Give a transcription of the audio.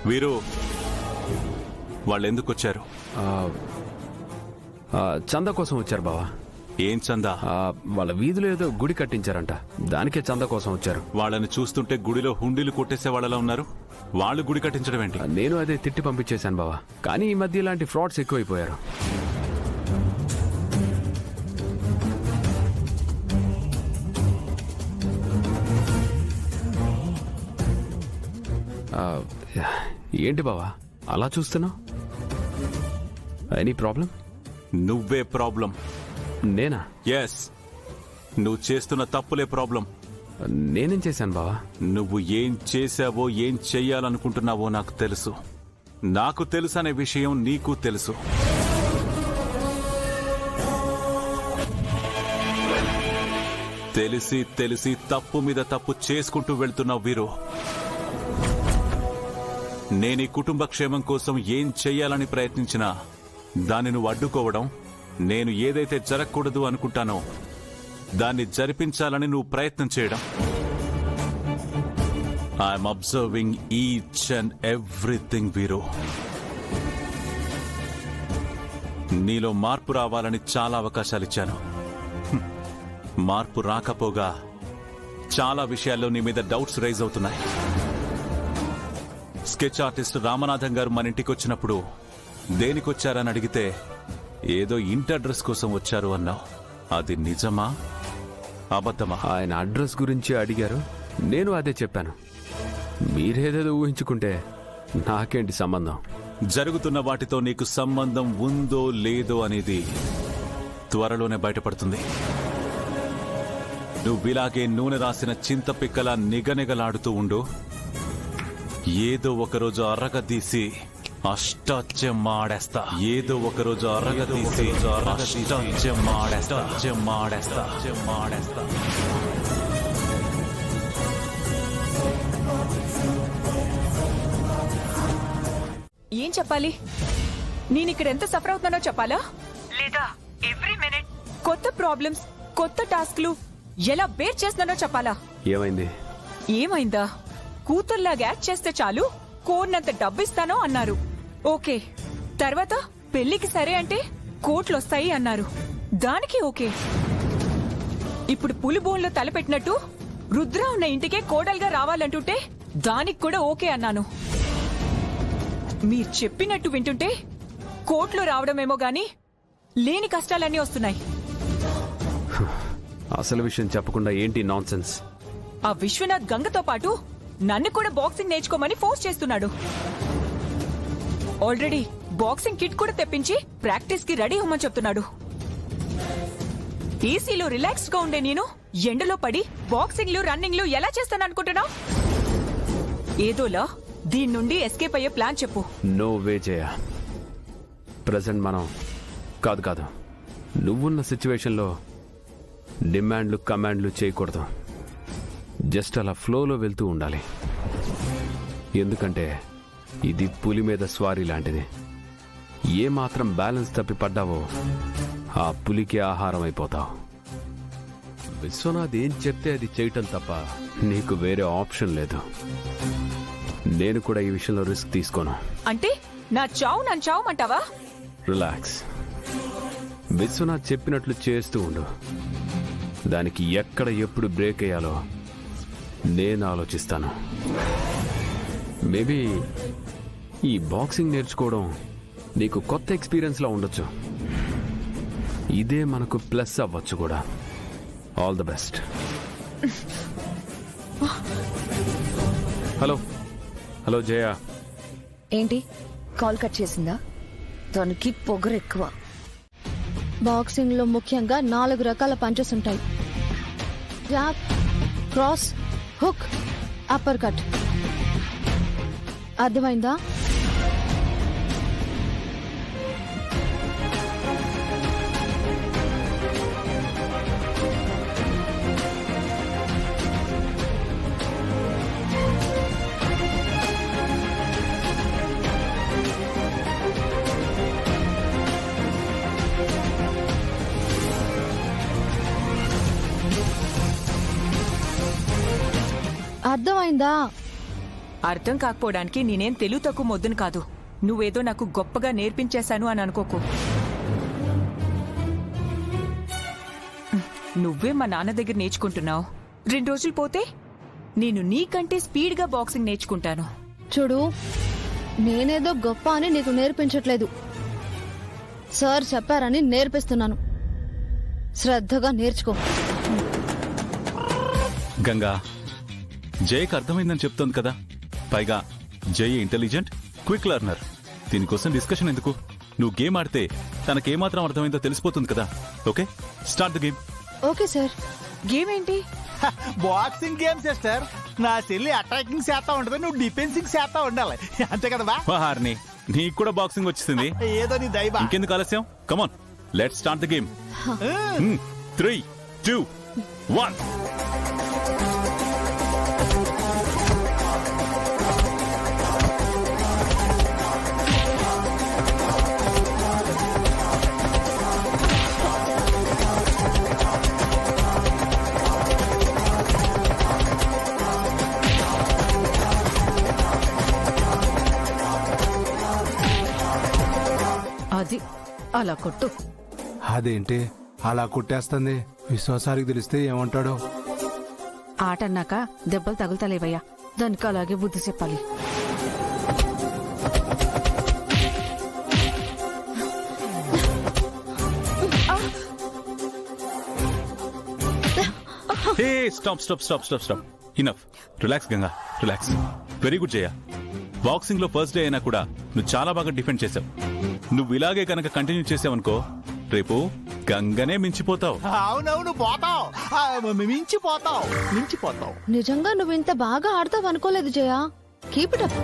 వీరు వాళ్ళు ఎందుకు వచ్చారు? చందా కోసం వచ్చారు బావా. ఏం చందా? వాళ్ళ వీధిలో ఏదో గుడి కట్టించారంట, దానికే చందా కోసం వచ్చారు. వాళ్ళని చూస్తుంటే గుడిలో హుండీలు కొట్టేసే వాళ్ళలా ఉన్నారు. వాళ్ళు గుడి కట్టించడం ఏంటి? నేను అదే తిట్టి పంపించేశాను బావా. కానీ ఈ మధ్య ఇలాంటి ఫ్రాడ్స్ ఎక్కువైపోయారు. ఏంటి బావా అలా చూస్తున్నావు? Any problem? నువ్వే ప్రాబ్లం. నేనా? ఎస్, నువ్వు చేస్తున్న తప్పులే ప్రాబ్లం. నేనేం చేశాను బావా? నువ్వు ఏం చేశావో ఏం చెయ్యాలనుకుంటున్నావో నాకు తెలుసు. నాకు తెలుసు అనే విషయం నీకు తెలుసు. తెలిసి తెలిసి తప్పు మీద తప్పు చేసుకుంటూ వెళ్తున్నావు వీరు. నేను ఈ కుటుంబ క్షేమం కోసం ఏం చెయ్యాలని ప్రయత్నించినా దాన్ని నువ్వు అడ్డుకోవడం, నేను ఏదైతే జరగకూడదు అనుకుంటానో దాన్ని జరిపించాలని నువ్వు ప్రయత్నం చేయడం. I'm observing each and everything వీరు. నీలో మార్పు రావాలని చాలా అవకాశాలు ఇచ్చాను. మార్పు రాకపోగా చాలా విషయాల్లో నీ మీద డౌట్స్ రైజ్ అవుతున్నాయి. స్కెచ్ ఆర్టిస్ట్ రామనాథం గారు మన ఇంటికి వచ్చినప్పుడు దేనికొచ్చారని అడిగితే ఏదో ఇంటి అడ్రస్ కోసం వచ్చారు అన్నావు. అది నిజమా అబద్ధమా? ఆయన అడ్రస్ గురించి అడిగారు, నేను అదే చెప్పాను. మీరేదేదో ఊహించుకుంటే నాకేంటి సంబంధం? జరుగుతున్న వాటితో నీకు సంబంధం ఉందో లేదో అనేది త్వరలోనే బయటపడుతుంది. నువ్విలాగే నూనె రాసిన చింతపిక్కలా నిగనిగలాడుతూ ఉండు. ఏదో ఒకరోజు అరగదీసి అష్టాచెమ్మాడేస్తా. ఏదో ఒకరోజు అరగదీసి అష్టాచెమ్మాడేస్తా. ఏం చెప్పాలి? నేనిక్కడ ఎంత సఫర్ అవుతున్నానో చెప్పాలా, లేదా ఎవ్రీ మినిట్ కొత్త ప్రాబ్లమ్స్, కొత్త టాస్క్లు ఎలా బేర్ చేస్తున్నానో చెప్పాలా? ఏమైందా? కూతుర్లాగా యాక్ట్ చేస్తే చాలు, కోరినంత డబ్బిస్తానో అన్నారు. ఓకే. తర్వాత పెళ్లికి సరే అంటే కోట్లొస్తాయి అన్నారు. దానికి ఓకే. ఇప్పుడు పులిబోన్లో తలపెట్టినట్టు రుద్ర ఉన్న ఇంటికే కోడలుగా రావాలంటుంటే దానికి కూడా ఓకే అన్నాను. మీరు చెప్పినట్టు వింటుంటే కోట్లు రావడమేమో గాని లేని కష్టాలన్నీ వస్తున్నాయి. అసలు విషయం చెప్పకుండా ఏంటి నాన్సెన్స్? ఆ విశ్వనాథ్ గంగతో పాటు నన్ను కూడా బాక్సింగ్ నేర్చుకోమని ఫోర్స్ చేస్తున్నాడు. ఆల్రెడీ బాక్సింగ్ కిట్ కూడా తెప్పించి ప్రాక్టీస్ కి రెడీ అవ్వమని చెప్తున్నాడు. ఏసీలో రిలాక్స్డ్ గా ఉండే నేను ఎండలో పడి బాక్సింగ్లు రన్నింగ్లు ఎలా చేస్తాననుకుంటున్నావు? ఏదోలా దీని నుండి ఎస్కేప్ అయ్యే ప్లాన్ చెప్పు. నో వే జయ. ప్రెసెంట్ మనం కాదు నువ్వున్న సిచ్యువేషన్లో డిమాండ్లు కమాండ్లు చేయకూడదు. జస్ట్ అలా ఫ్లోలో వెళ్తూ ఉండాలి. ఎందుకంటే ఇది పులి మీద స్వారీ లాంటిది. ఏమాత్రం బ్యాలెన్స్ తప్పి పడ్డావో ఆ పులికి ఆహారం అయిపోతావు. విశ్వనాథ్ ఏం చెప్తే అది చేయటం తప్ప నీకు వేరే ఆప్షన్ లేదు. నేను కూడా ఈ విషయంలో రిస్క్ తీసుకోను. అంటే నా చావు నన్ను చావమంటావా? రిలాక్స్. విశ్వనాథ్ చెప్పినట్లు చేస్తూ ఉండు. దానికి ఎక్కడ ఎప్పుడు బ్రేక్ అయ్యాలో నేను ఆలోచిస్తాను. మేబీ ఈ బాక్సింగ్ నేర్చుకోవడం నీకు కొత్త ఎక్స్పీరియన్స్ లా ఉండొచ్చు. ఇదే మనకు ప్లస్ అవ్వచ్చు కూడా. All the best. హలో జయ. ఏంటి కాల్ కట్ చేసిందా? తనకి పొగరు ఎక్కువ. బాక్సింగ్ లో ముఖ్యంగా 4 రకాల పంచెస్ ఉంటాయి. Job, cross, hook, upper cut. అర్థమైందా? అర్థమైందా? అర్థం కాకపోవడానికి నేనేం తెలుగు తక్కువ మొద్దును కాదు. నువ్వేదో నాకు గొప్పగా నేర్పించేశాను అని అనుకోకు. నువ్వే మా నాన్న దగ్గర నేర్చుకుంటున్నావు. 2 రోజులు పోతే నేను నీకంటే స్పీడ్గా బాక్సింగ్ నేర్చుకుంటాను. చూడు, నేనేదో గొప్ప అని నీకు నేర్పించట్లేదు. సార్ చెప్పారని నేర్పిస్తున్నాను. శ్రద్ధగా నేర్చుకో. గంగా, జయకి అర్థమైందని చెప్తోంది కదా. పైగా జయ ఇంటెలిజెంట్, క్విక్ లెర్నర్. దీనికోసం డిస్కషన్ ఎందుకు? నువ్వు గేమ్ ఆడితే తనకేమాత్రం అర్థమైందో తెలిసిపోతుంది కదా. Okay, start the game. Okay sir. Game ఏంటి? Boxing game sister. నా చెల్లి అటాకింగ్ చేస్తా ఉంటది, నువ్వు డిఫెన్సింగ్ చేస్తా ఉండాలి. అంతే కదా? హార్ని, నీకు కూడా బాక్సింగ్ వచ్చింది. ఏదో నీ దైవ. ఇంకెందుకు ఆలస్యం? కమాన్, లెట్స్ స్టార్ట్ ద గేమ్. 3, 2, 1. అది అలా కొట్టు. అదేంటి అలా కొట్టేస్తుంది? విశ్వాసానికి తెలిస్తే ఏమంటాడో. ఆట అన్నాక దెబ్బలు తగులుతలేవయ్యా, దానికి అలాగే బుద్ధి చెప్పాలి. Hey, stop stop stop stop stop. Enough. Relax Ganga, relax. Very good Jaya. Boxing లో ఫస్ట్ డే అయినా కూడా నువ్వు చాలా బాగా డిఫెండ్ చేసావు. నువ్వు ఇలాగే కనుక కంటిన్యూ చేసావనుకో, రేపు గంగనే మించిపోతావు. అవునవును, పోతావు. మించిపోతావు. నిజంగా నువ్వు ఇంత బాగా ఆడతావు అనుకోలేదు జయ. Keep it up.